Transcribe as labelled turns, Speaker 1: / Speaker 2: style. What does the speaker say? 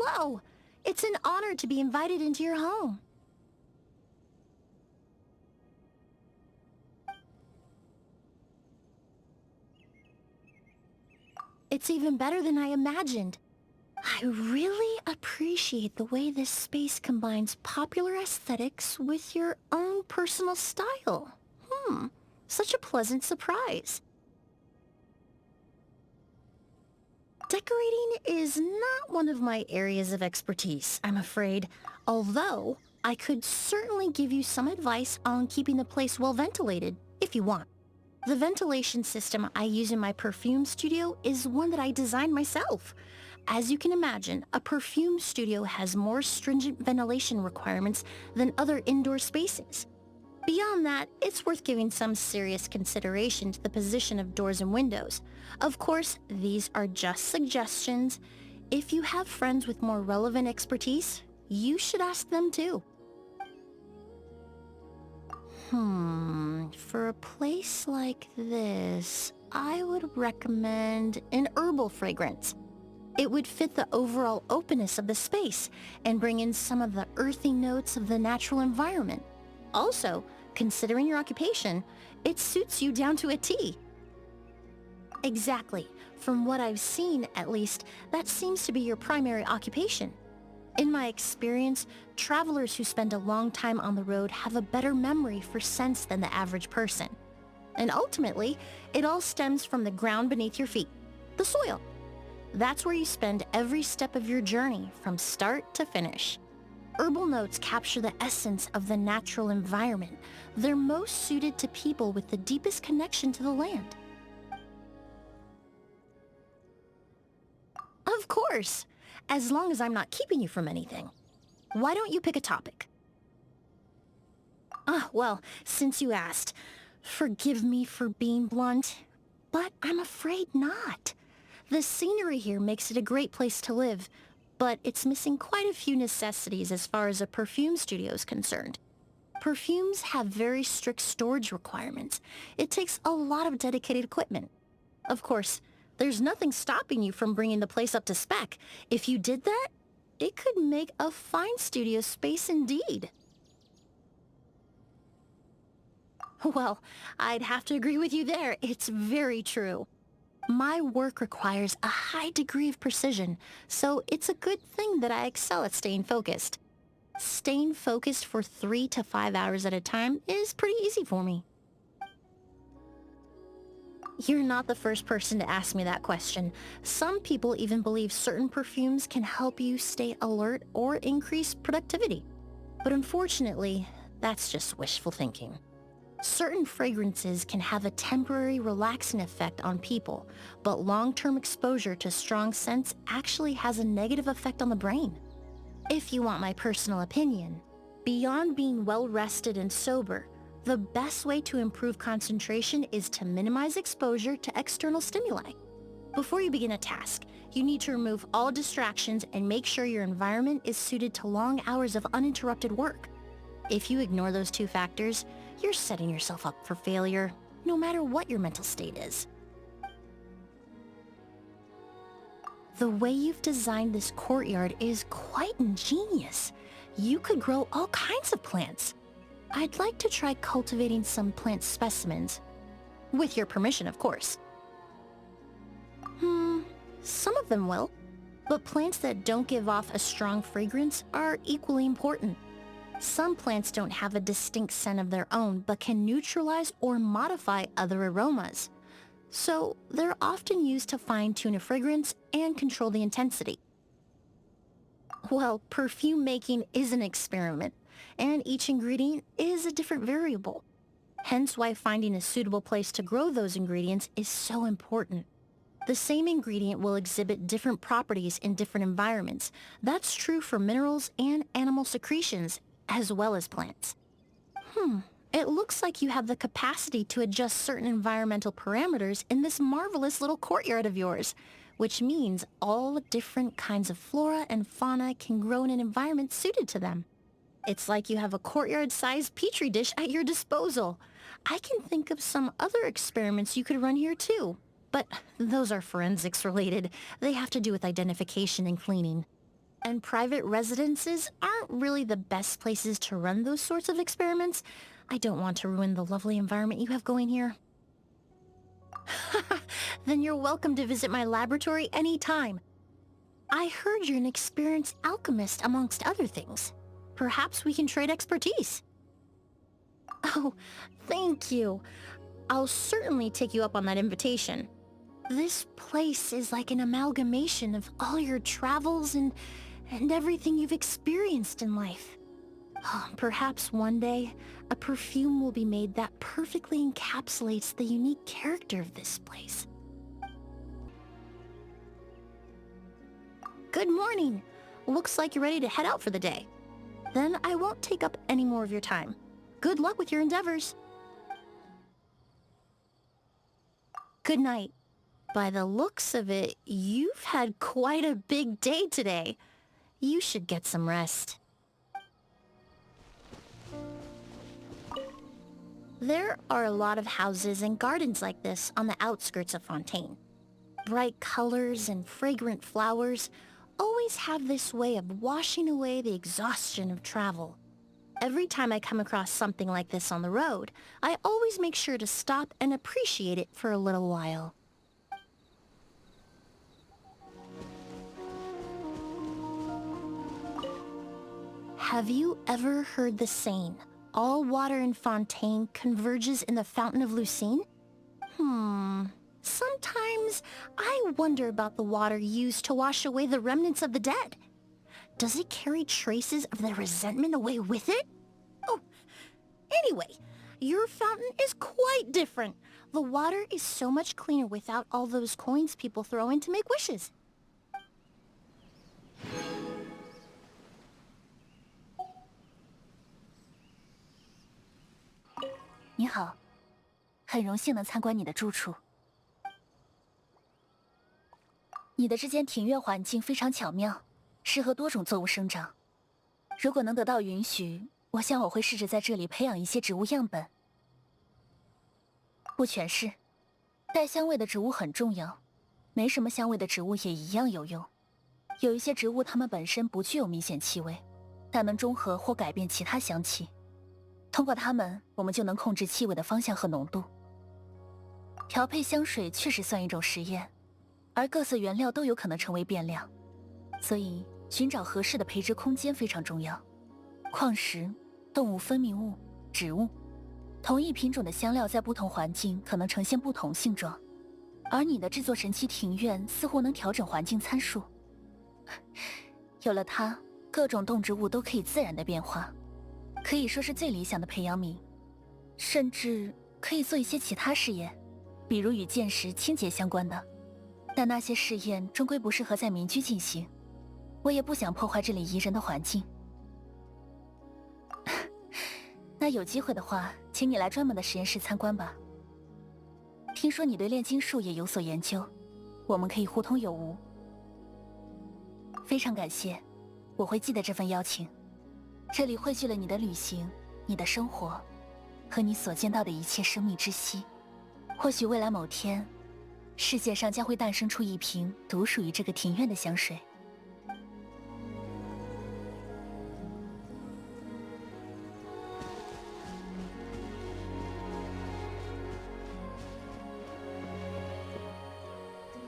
Speaker 1: Hello! It's an honor to be invited into your home. It's even better than I imagined. I really appreciate the way this space combines popular aesthetics with your own personal style. Such a pleasant surprise. Decorating is not one of my areas of expertise, I'm afraid, although I could certainly give you some advice on keeping the place well ventilated, if you want. The ventilation system I use in my perfume studio is one that I designed myself. As you can imagine, a perfume studio has more stringent ventilation requirements than other indoor spaces. Beyond that, it's worth giving some serious consideration to the position of doors and windows. Of course, these are just suggestions. If you have friends with more relevant expertise, you should ask them too. For a place like this, I would recommend an herbal fragrance. It would fit the overall openness of the space and bring in some of the earthy notes of the natural environment. Also, considering your occupation, it suits you down to a T. Exactly. From what I've seen, at least, that seems to be your primary occupation. In my experience, travelers who spend a long time on the road have a better memory for scents than the average person. And ultimately, it all stems from the ground beneath your feet, the soil. That's where you spend every step of your journey from start to finish. Herbal notes capture the essence of the natural environment. They're most suited to people with the deepest connection to the land. Of course, as long as I'm not keeping you from anything. Why don't you pick a topic? Well, since you asked, forgive me for being blunt, but I'm afraid not. The scenery here makes it a great place to live, but it's missing quite a few necessities as far as a perfume studio is concerned. Perfumes have very strict storage requirements. It takes a lot of dedicated equipment. Of course, there's nothing stopping you from bringing the place up to spec. If you did that, it could make a fine studio space indeed. Well, I'd have to agree with you there. It's very true. My work requires a high degree of precision, so it's a good thing that I excel at staying focused. Staying focused for 3 to 5 hours at a time is pretty easy for me. You're not the first person to ask me that question. Some people even believe certain perfumes can help you stay alert or increase productivity. But unfortunately, that's just wishful thinking. Certain fragrances can have a temporary relaxing effect on people, but long-term exposure to strong scents actually has a negative effect on the brain. If you want my personal opinion, beyond being well-rested and sober, the best way to improve concentration is to minimize exposure to external stimuli. Before you begin a task, you need to remove all distractions and make sure your environment is suited to long hours of uninterrupted work. If you ignore those two factors, you're setting yourself up for failure, no matter what your mental state is. The way you've designed this courtyard is quite ingenious. You could grow all kinds of plants. I'd like to try cultivating some plant specimens. With your permission, of course. Some of them will. But plants that don't give off a strong fragrance are equally important. Some plants don't have a distinct scent of their own, but can neutralize or modify other aromas. So they're often used to fine-tune a fragrance and control the intensity. Well, perfume making is an experiment, and each ingredient is a different variable. Hence why finding a suitable place to grow those ingredients is so important. The same ingredient will exhibit different properties in different environments. That's true for minerals and animal secretions, as well as plants. It looks like you have the capacity to adjust certain environmental parameters in this marvelous little courtyard of yours, which means all different kinds of flora and fauna can grow in an environment suited to them. It's like you have a courtyard-sized petri dish at your disposal. I can think of some other experiments you could run here too, but those are forensics related. They have to do with identification and cleaning. And private residences aren't really the best places to run those sorts of experiments. I don't want to ruin the lovely environment you have going here. Then you're welcome to visit my laboratory anytime. I heard you're an experienced alchemist amongst other things. Perhaps we can trade expertise. Oh, thank you. I'll certainly take you up on that invitation. This place is like an amalgamation of all your travels and everything you've experienced in life. Perhaps one day, a perfume will be made that perfectly encapsulates the unique character of this place. Good morning. Looks like you're ready to head out for the day. Then I won't take up any more of your time. Good luck with your endeavors. Good night. By the looks of it, you've had quite a big day today. You should get some rest. There are a lot of houses and gardens like this on the outskirts of Fontaine. Bright colors and fragrant flowers always have this way of washing away the exhaustion of travel. Every time I come across something like this on the road, I always make sure to stop and appreciate it for a little while. Have you ever heard the saying, all water in Fontaine converges in the fountain of Lucine? Sometimes I wonder about the water used to wash away the remnants of the dead. Does it carry traces of their resentment away with it? Oh, anyway, your fountain is quite different. The water is so much cleaner without all those coins people throw in to make wishes.
Speaker 2: 你好，很荣幸能参观你的住处。你的这间庭院环境非常巧妙，适合多种作物生长。如果能得到允许，我想我会试着在这里培养一些植物样本。不全是，带香味的植物很重要，没什么香味的植物也一样有用。有一些植物它们本身不具有明显气味，但能中和或改变其他香气。 通过它们，我们就能控制气味的方向和浓度。调配香水确实算一种实验，而各色原料都有可能成为变量，所以寻找合适的培植空间非常重要。矿石、动物分泌物、植物，同一品种的香料在不同环境可能呈现不同性状，而你的这座神奇庭院似乎能调整环境参数。有了它，各种动植物都可以自然的变化。 可以说是最理想的培养皿，甚至可以做一些其他试验，比如与见识、清洁相关的。但那些试验终归不适合在民居进行，我也不想破坏这里宜人的环境。那有机会的话，请你来专门的实验室参观吧。听说你对炼金术也有所研究，我们可以互通有无。非常感谢，我会记得这份邀请。 这里汇聚了你的旅行、你的生活，和你所见到的一切生命之息。或许未来某天，世界上将会诞生出一瓶独属于这个庭院的香水。